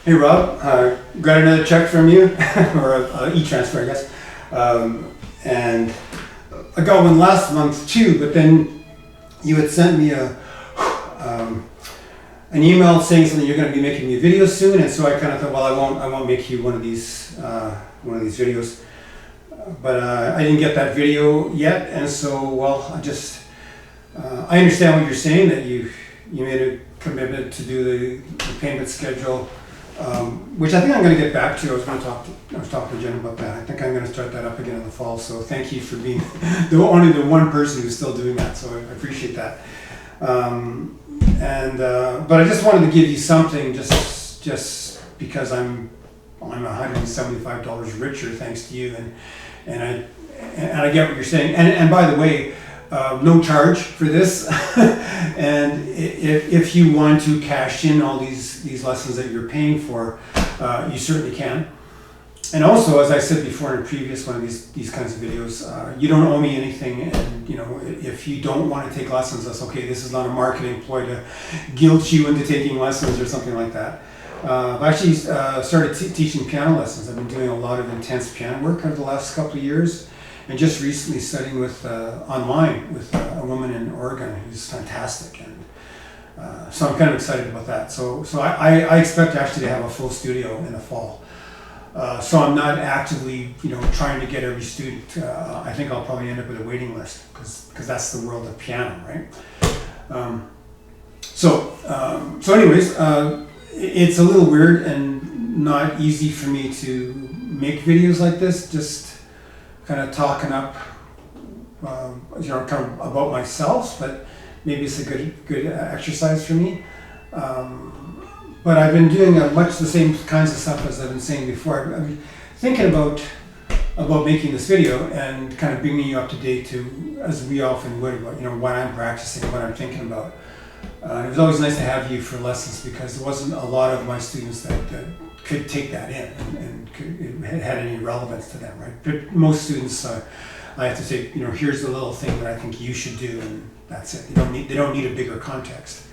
Hey Rob, got another check from you, or a e-transfer, I guess. And I got one last month too, but then you had sent me an email saying something you're going to be making me videos soon, and so I kind of thought, well, I won't make you one of these videos. But I didn't get that video yet, and so I understand what you're saying, that you made a commitment to do the payment schedule. Which I think I'm going to get back to. I was talking to Jen about that. I think I'm going to start that up again in the fall. So thank you for being only the one person who's still doing that. So I appreciate that. But I just wanted to give you something, just because I'm $175 richer thanks to you, and I get what you're saying. And by the way, no charge for this. And if you want to cash in all these lessons that you're paying for, you certainly can. And also, as I said before in a previous one of these kinds of videos, you don't owe me anything. And if you don't want to take lessons, that's okay. This is not a marketing ploy to guilt you into taking lessons or something like that. I've actually started teaching piano lessons. I've been doing a lot of intense piano work over the last couple of years. And just recently studying online with a woman in Oregon who's fantastic, and so I'm kind of excited about that. So I expect actually to have a full studio in the fall. So I'm not actively trying to get every student. I think I'll probably end up with a waiting list because that's the world of piano, right? So anyways, it's a little weird and not easy for me to make videos like this. Just kind of talking up, kind of about myself, but maybe it's a good exercise for me. But I've been doing much the same kinds of stuff as I've been saying before. I've been thinking about making this video and kind of bringing you up to date to, as we often would, about what I'm practicing, what I'm thinking about. It was always nice to have you for lessons because there wasn't a lot of my students that could take that in and had any relevance to them, right? But most students, I have to say, here's the little thing that I think you should do, and that's it. They don't need a bigger context.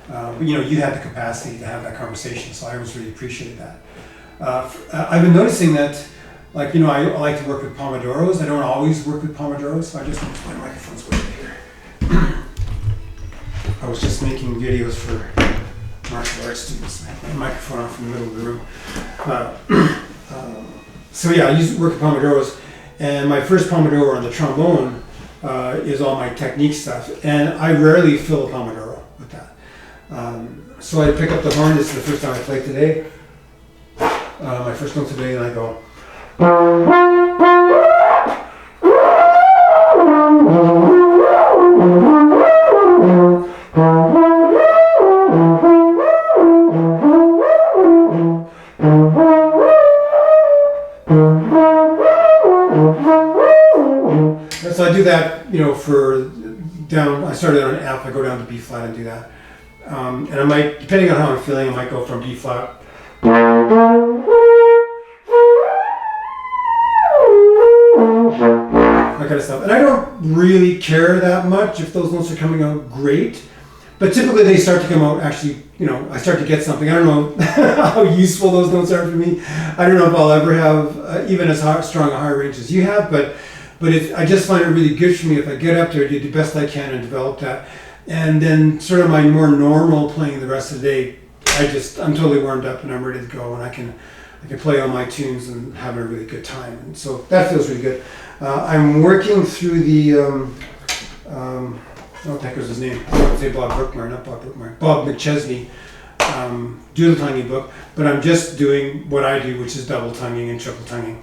But you had the capacity to have that conversation, so I always really appreciated that. I've been noticing that, I like to work with Pomodoros. I don't always work with Pomodoros, so I just my microphone's way here. I was just making videos for martial arts students. I had my microphone off in the middle of the room. So yeah, I used to work with Pomodoros, and my first Pomodoro on the trombone is all my technique stuff, and I rarely fill a Pomodoro with that. So I pick up the horn. This is the first time I played today. My first note today, and I go. So I do that, for down. I started on an F. I go down to B flat and do that. And I might, depending on how I'm feeling, I might go from B flat. That kind of stuff. And I don't really care that much if those notes are coming out great. But typically they start to come out, actually, I start to get something. I don't know how useful those notes are for me. I don't know if I'll ever have even as strong a high range as you have, but I just find it really good for me if I get up there, do the best I can and develop that. And then sort of my more normal playing the rest of the day, I'm totally warmed up and I'm ready to go, and I can play all my tunes and have a really good time. And so that feels really good. I'm working through the, what the heck was his name? I want to say Bob McChesney, dual tonguing book, but I'm just doing what I do, which is double tonguing and triple tonguing.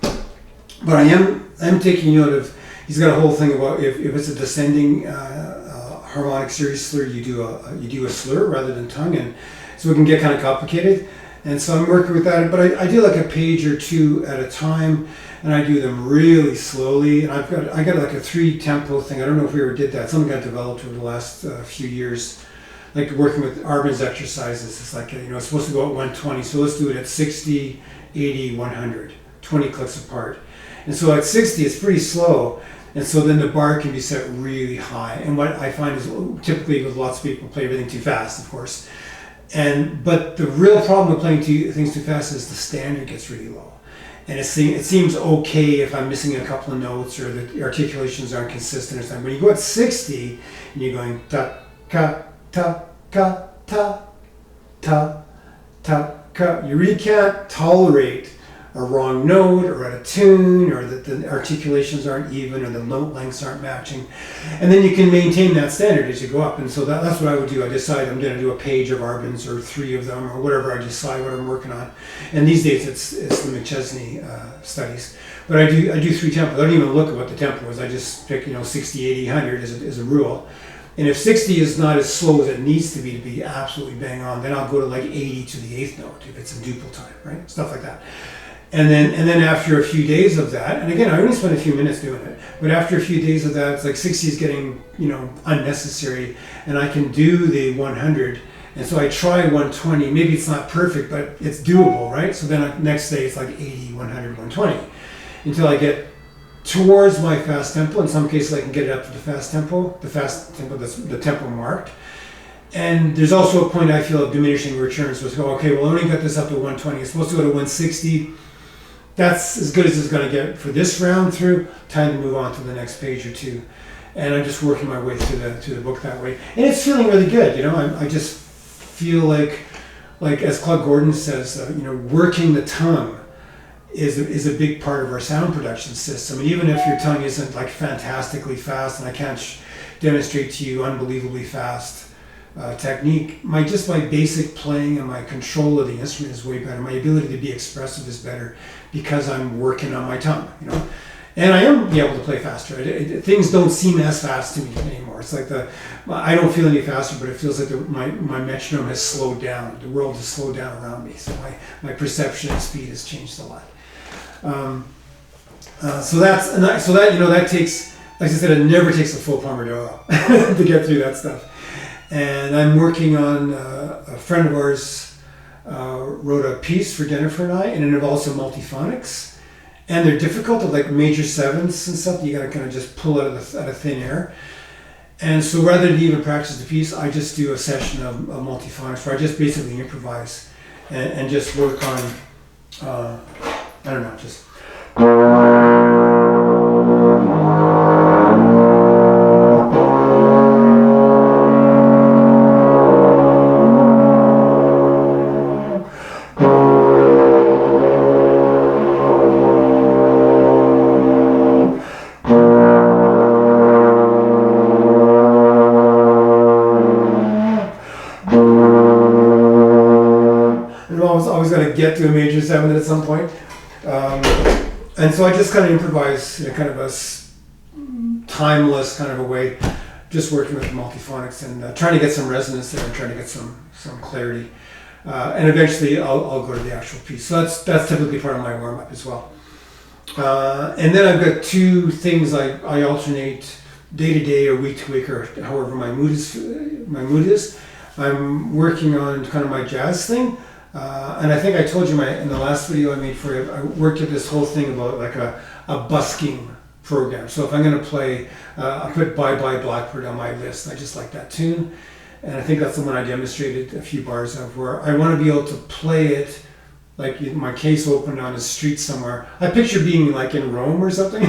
But I am taking note of, he's got a whole thing about if it's a descending harmonic series slur, you do a slur rather than tongue, and so it can get kind of complicated. And so I'm working with that, but I do like a page or two at a time, and I do them really slowly. And I got like a 3-tempo thing. I don't know if we ever did that. Something got developed over the last few years, like working with Arben's exercises. It's like it's supposed to go at 120, so let's do it at 60, 80, 100, 20 clicks apart. And so at 60, it's pretty slow. And so then the bar can be set really high. And what I find is typically with lots of people play everything too fast, of course. But the real problem with playing things too fast is the standard gets really low. And it seems okay if I'm missing a couple of notes or the articulations aren't consistent or something. When you go at 60 and you're going ta, ka, ta, ka, ta, ta, ta, ka, you really can't tolerate a wrong note or out of tune, or that the articulations aren't even, or the note lengths aren't matching. And then you can maintain that standard as you go up. And so that's what I would do. I decide I'm going to do a page of Arbans or 3 of them or whatever. I decide what I'm working on. And these days it's the McChesney studies. But I do 3 tempos. I don't even look at what the tempo is. I just pick 60, 80, 100 as a rule. And if 60 is not as slow as it needs to be absolutely bang on, then I'll go to like 80 to the 8th note if it's in duple time, right? Stuff like that. And then after a few days of that, and again, I only spent a few minutes doing it, but after a few days of that, it's like 60 is getting, unnecessary, and I can do the 100. And so I try 120. Maybe it's not perfect, but it's doable, right? So then next day it's like 80, 100, 120, until I get towards my fast tempo. In some cases, I can get it up to the fast tempo that's the tempo marked. And there's also a point I feel of diminishing returns. So it's go, okay, well, I only got this up to 120. It's supposed to go to 160. That's as good as it's going to get for this round through. Time to move on to the next page or two. And I'm just working my way through the book that way. And it's feeling really good. I just feel like as Claude Gordon says, working the tongue is a big part of our sound production system. And even if your tongue isn't like fantastically fast, and I can't demonstrate to you unbelievably fast technique, my basic playing and my control of the instrument is way better. My ability to be expressive is better because I'm working on my tongue, And I am able to play faster. Things don't seem as fast to me anymore. It's like I don't feel any faster, but it feels like my metronome has slowed down. The world has slowed down around me, so my perception of speed has changed a lot. That takes, like I said, it never takes a full Pomodoro to get through that stuff. And I'm working on a friend of ours wrote a piece for Jennifer and I, and it involves some multiphonics. And they're difficult, like major sevenths and stuff. You got to kind of just pull out of thin air. And so rather than even practice the piece, I just do a session of multiphonics where I just basically improvise and just work on, just. Get to a major seventh at some point. And so I just kind of improvise in a kind of a timeless kind of a way, just working with the multiphonics and trying to get some resonance there and trying to get some clarity. And eventually I'll go to the actual piece. So that's typically part of my warm-up as well. And then I've got 2 things I alternate day to day or week to week, or however my mood is. I'm working on kind of my jazz thing. And I think I told you in the last video I made for you, I worked at this whole thing about like a busking program. So if I'm going to play, I put Bye Bye Blackbird on my list. I just like that tune. And I think that's the one I demonstrated a few bars of, where I want to be able to play it like my case opened on a street somewhere. I picture being like in Rome or something.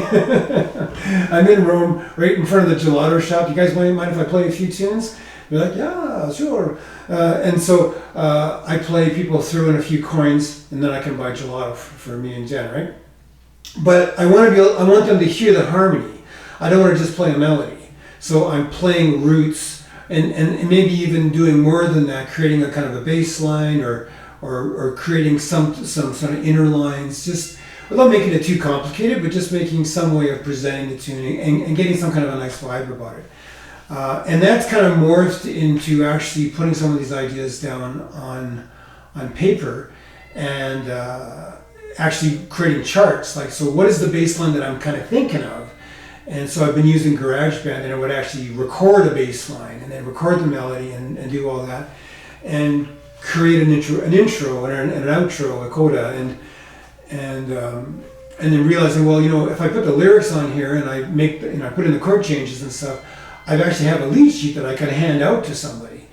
I'm in Rome, right in front of the gelato shop. You guys mind if I play a few tunes? They're like, yeah, sure. And so I play, people throw in a few coins, and then I can buy gelato for me and Jen, right? But I want them to hear the harmony. I don't want to just play a melody. So I'm playing roots, and maybe even doing more than that, creating a kind of a bass line or creating some sort of inner lines, just without making it too complicated, but just making some way of presenting the tuning and getting some kind of a nice vibe about it. And that's kind of morphed into actually putting some of these ideas down on paper and actually creating charts. Like, so what is the bass line that I'm kind of thinking of? And so I've been using GarageBand, and I would actually record a bass line and then record the melody and do all that and create an intro and an outro, a coda, and then realizing, well, if I put the lyrics on here and I put in the chord changes and stuff, I actually have a lead sheet that I can hand out to somebody.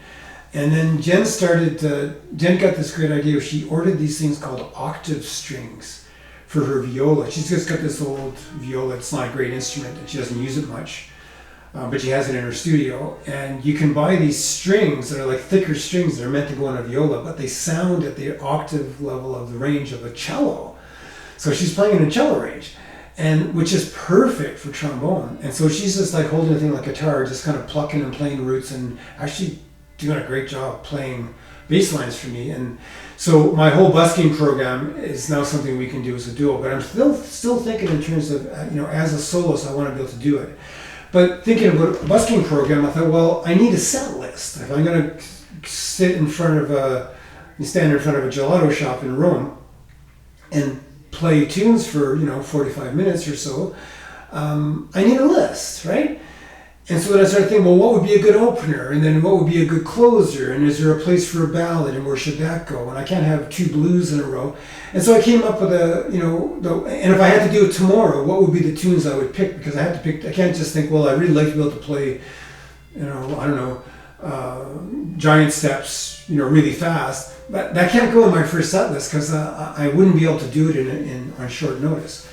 And then Jen got this great idea. She ordered these things called octave strings for her viola. She's just got this old viola. It's not a great instrument and she doesn't use it much. But she has it in her studio. And you can buy these strings that are like thicker strings that are meant to go on a viola, but they sound at the octave level of the range of a cello. So she's playing in a cello range, and which is perfect for trombone. And so she's just like holding a thing like a guitar, just kind of plucking and playing roots, and actually doing a great job playing bass lines for me. And so my whole busking program is now something we can do as a duo. But I'm still thinking in terms of as a soloist, I want to be able to do it. But thinking about a busking program, I thought, well, I need a set list. If I'm going to stand in front of a gelato shop in Rome and play tunes for 45 minutes or so, I need a list, right? And so then I started thinking, well, what would be a good opener, and then what would be a good closer, and is there a place for a ballad, and where should that go? And I can't have two blues in a row. And so I came up with and if I had to do it tomorrow, what would be the tunes I would pick? Because I can't just think, well, I really like to be able to play, giant steps, really fast. But that can't go in my first set list because I wouldn't be able to do it on short notice.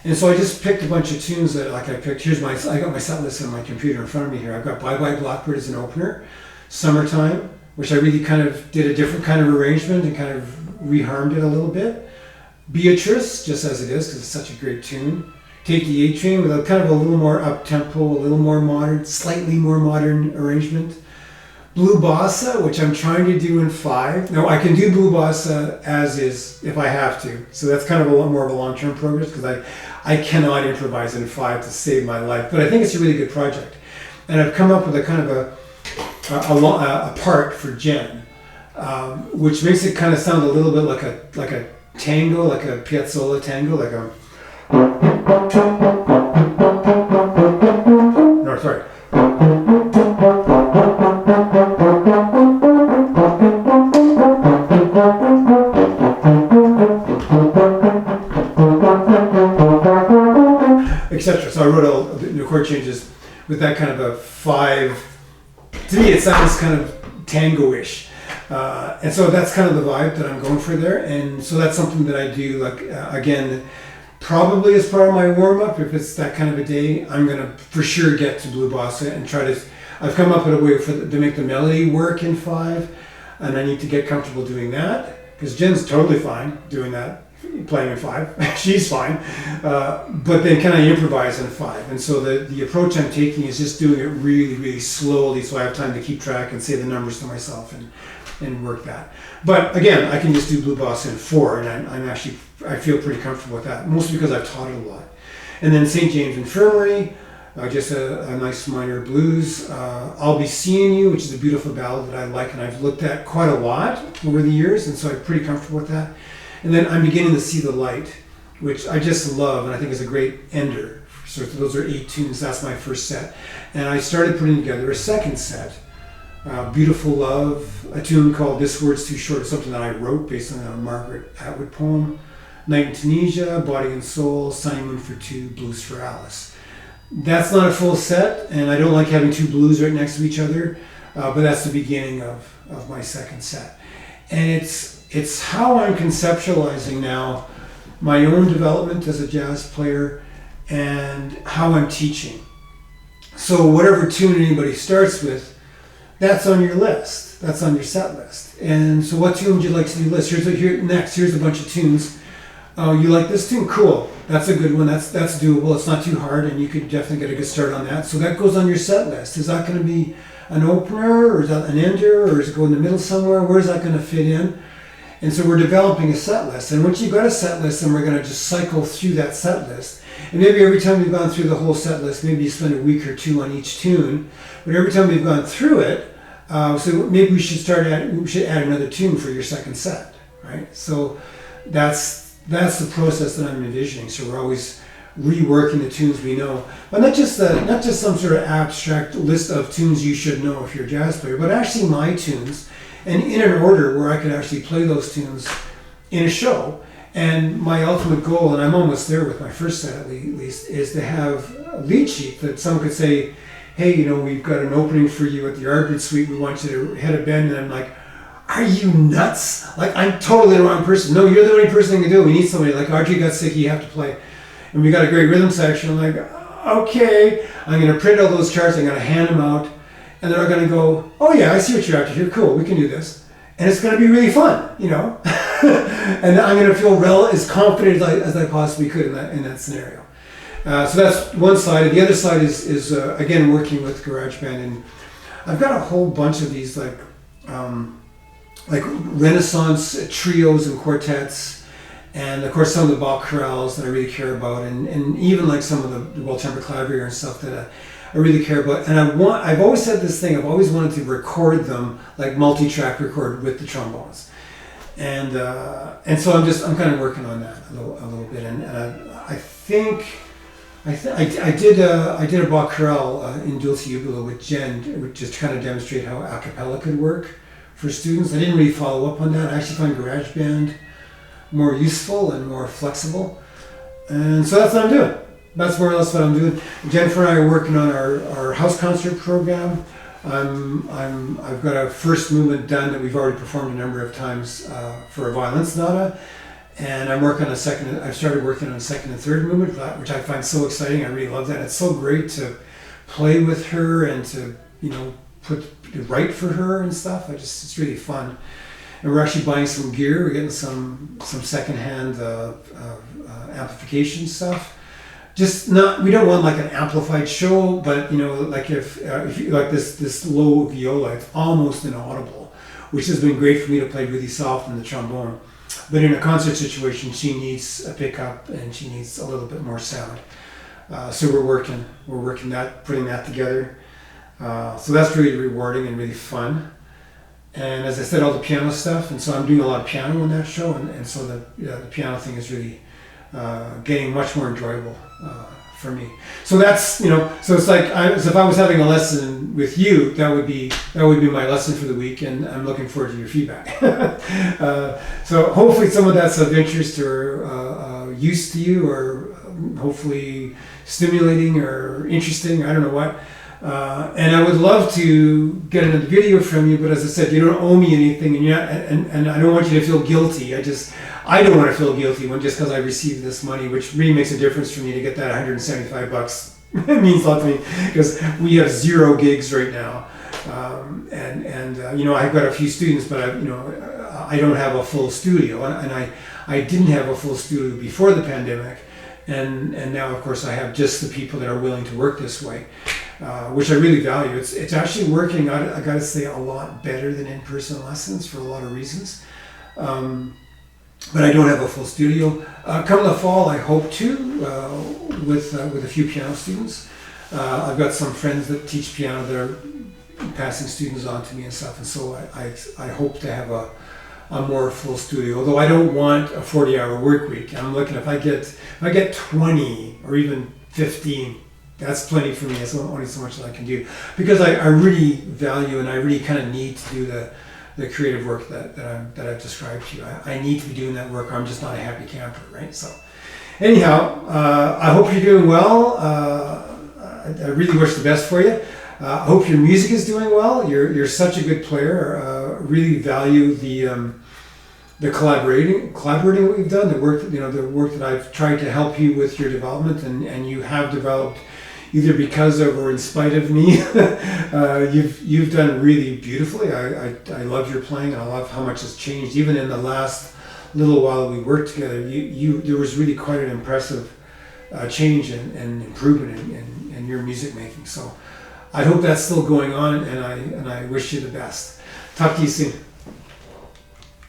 And so I just picked a bunch of tunes that I picked. I got my set list on my computer in front of me here. I've got Bye Bye Blackbird as an opener, Summertime, which I really kind of did a different kind of arrangement and kind of reharmed it a little bit. Beatrice, just as it is, because it's such a great tune. Take the A Train with a kind of a little more up-tempo, a little more modern, slightly more modern arrangement. Blue Bossa, which I'm trying to do in 5. Now, I can do Blue Bossa as is if I have to. So that's kind of a lot more of a long-term progress because I cannot improvise in 5 to save my life. But I think it's a really good project. And I've come up with a kind of a part for Jen, which makes it kind of sound a little bit like a tango, like a Piazzolla tango, like a... No, sorry. Etc. So I wrote all the chord changes with that kind of a 5. To me, it sounds kind of tango-ish. And so that's kind of the vibe that I'm going for there. And so that's something that I do, again, probably as part of my warm-up. If it's that kind of a day, I'm going to for sure get to Blue Bossa and try to... I've come up with a way to make the melody work in 5, and I need to get comfortable doing that, because Jen's totally fine doing that, playing in 5. She's fine. But then can I improvise in 5? And so the approach I'm taking is just doing it really, really slowly so I have time to keep track and say the numbers to myself and work that. But again, I can just do Blue Bossa in 4, and I feel pretty comfortable with that, mostly because I've taught it a lot. And then St. James Infirmary, just a nice minor blues. I'll Be Seeing You, which is a beautiful ballad that I like and I've looked at quite a lot over the years, and so I'm pretty comfortable with that. And then I'm Beginning to See the Light, which I just love and I think is a great ender. So those are 8 tunes. That's my first set. And I started putting together a second set. Beautiful Love, a tune called This Word's Too Short, something that I wrote based on a Margaret Atwood poem. Night in Tunisia, Body and Soul, Sunny Moon for 2, Blues for Alice. That's not a full set, and I don't like having 2 blues right next to each other, but that's the beginning of my second set. And it's how I'm conceptualizing now my own development as a jazz player and how I'm teaching. So whatever tune anybody starts with, that's on your list. That's on your set list. And so what tune would you like to do list? Here's a bunch of tunes. Oh, you like this tune? Cool. That's a good one. That's doable. It's not too hard, and you could definitely get a good start on that. So that goes on your set list. Is that going to be an opener, or is that an ender, or is it go in the middle somewhere? Where is that going to fit in? And so we're developing a set list. And once you've got a set list, then we're going to just cycle through that set list. And maybe every time we've gone through the whole set list, maybe you spend a week or 2 on each tune. But every time we've gone through it, so maybe we should add another tune for your second set, right? So that's the process that I'm envisioning. So we're always reworking the tunes we know, but not just some sort of abstract list of tunes you should know if you're a jazz player, but actually my tunes, and in an order where I could actually play those tunes in a show. And my ultimate goal, and I'm almost there with my first set at least, is to have a lead sheet that someone could say, hey, we've got an opening for you at the Arbrid Suite. We want you to head a band. And I'm like, are you nuts? Like, I'm totally the wrong person. No, you're the only person that can do it. We need somebody. Like, Audrey got sick, you have to play. And we got a great rhythm section. I'm like, okay. I'm going to print all those charts. I'm going to hand them out. And they're going to go, oh yeah, I see what you're after here. Cool, we can do this. And it's going to be really fun, And I'm going to feel as confident as I possibly could in that scenario. So that's one side. And the other side is again, working with GarageBand. And I've got a whole bunch of these like Renaissance trios and quartets, and of course some of the Bach chorales that I really care about, and even like some of the well-tempered clavier and stuff that I really care about. And I've always said this thing, I've always wanted to record them, like multi-track record with the trombones. And so I'm kind of working on that a little bit. And I think I did a Bach chorale in Dulce Jubilo with Jen, just to kind of demonstrate how a cappella could work for students. I didn't really follow up on that. I actually find GarageBand more useful and more flexible. And so that's what I'm doing. That's more or less what I'm doing. Jennifer and I are working on our house concert program. I've got a first movement done that we've already performed a number of times for a violin sonata. And I've started working on a second and third movement, which I find so exciting. I really love that. It's so great to play with her and to, write for her and stuff. It's really fun. And we're actually buying some gear. We're getting some secondhand amplification stuff. We don't want like an amplified show, but like if you like this low viola, it's almost inaudible, which has been great for me to play really soft in the trombone. But in a concert situation, she needs a pickup and she needs a little bit more sound. So we're working putting that together. So that's really rewarding and really fun. And as I said, all the piano stuff, and so I'm doing a lot of piano in that show, and so the piano thing is really getting much more enjoyable for me. So that's so it's like as if I was having a lesson with you, that would be my lesson for the week, and I'm looking forward to your feedback. So hopefully some of that's of interest or use to you, or hopefully stimulating or interesting. I don't know what. And I would love to get another video from you, but as I said, you don't owe me anything, and I don't want you to feel guilty. I don't want to feel guilty just because I received this money, which really makes a difference for me to get that $175. It means a lot to me because we have 0 gigs right now, I've got a few students, but I don't have a full studio, and I didn't have a full studio before the pandemic, and now of course I have just the people that are willing to work this way. Which I really value. It's actually working, I gotta say, a lot better than in-person lessons for a lot of reasons. But I don't have a full studio. Come the fall, I hope to, with a few piano students. I've got some friends that teach piano that are passing students on to me and stuff, and so I hope to have a more full studio. Although I don't want a 40-hour work week. I'm looking, if I get 20 or even 15. That's plenty for me. It's only so much that I can do, because I really value and I really kind of need to do the creative work that I've described to you. I need to be doing that work, or I'm just not a happy camper, right? So anyhow, I hope you're doing well. I really wish the best for you. I hope your music is doing well. You're such a good player. Really value the collaborating that we've done, the work that I've tried to help you with your development, and you have developed either because of or in spite of me. You've done really beautifully. I love your playing, and I love how much has changed. Even in the last little while we worked together, there was really quite an impressive change and improvement in your music making. So I hope that's still going on, and I wish you the best. Talk to you soon.